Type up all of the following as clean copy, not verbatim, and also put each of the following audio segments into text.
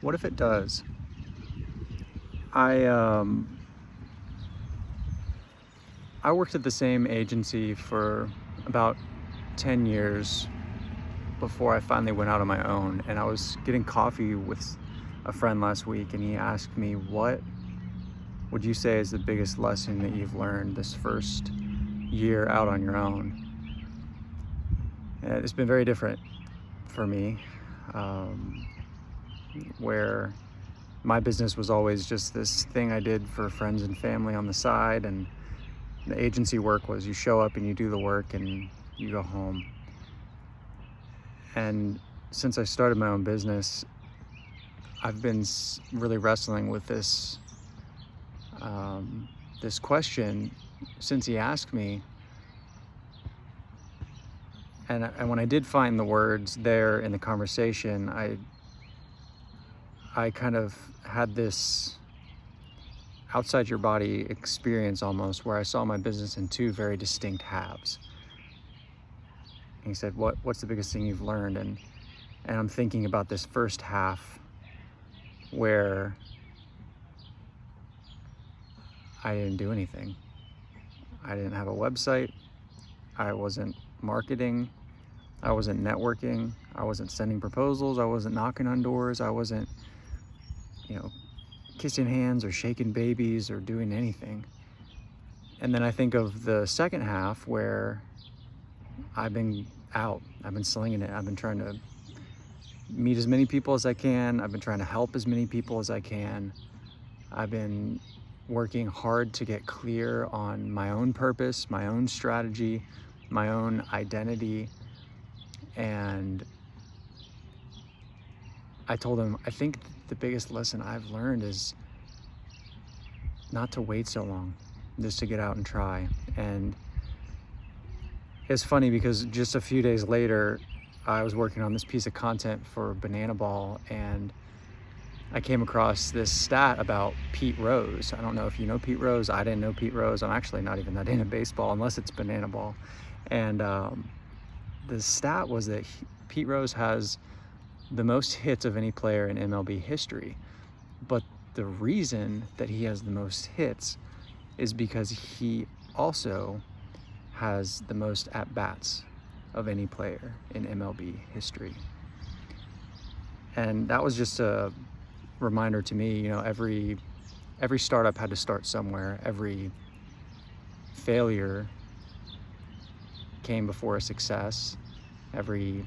What if it does? I um, I worked at the same agency for about 10 years before I finally went out on my own. And I was getting coffee with a friend last week, and he asked me, what would you say is the biggest lesson that you've learned this first year out on your own? And it's been very different for me, um, where my business was always just this thing I did for friends and family on the side, and the agency work was you show up and you do the work and you go home. And since I started my own business, I've been really wrestling with this question since he asked me. And when I did find the words there in the conversation, I kind of had this outside your body experience almost, where I saw my business in two very distinct halves. And he said, what's the biggest thing you've learned? And I'm thinking about this first half where I didn't do anything. I didn't have a website. I wasn't marketing. I wasn't networking. I wasn't sending proposals. I wasn't knocking on doors. I wasn't, kissing hands or shaking babies or doing anything. And then I think of the second half where I've been out. I've been slinging it. I've been trying to meet as many people as I can. I've been trying to help as many people as I can. I've been working hard to get clear on my own purpose, my own strategy, my own identity. And I told him, I think the biggest lesson I've learned is not to wait so long, just to get out and try. And it's funny because just a few days later, I was working on this piece of content for Banana Ball, and I came across this stat about Pete Rose. I don't know if you know Pete Rose. I didn't know Pete Rose. I'm actually not even that into baseball unless it's Banana Ball. And the stat was that Pete Rose has the most hits of any player in MLB history. But the reason that he has the most hits is because he also has the most at-bats of any player in MLB history. And that was just a reminder to me, every startup had to start somewhere. Every failure came before a success. Every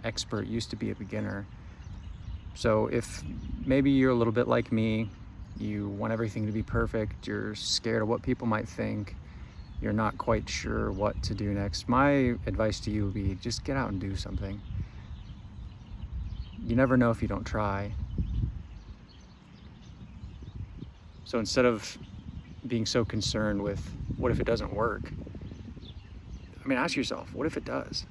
expert used to be a beginner. So if maybe you're a little bit like me, you want everything to be perfect, you're scared of what people might think, you're not quite sure what to do next, my advice to you would be just get out and do something. You never know if you don't try. So instead of being so concerned with what if it doesn't work, ask yourself, what if it does?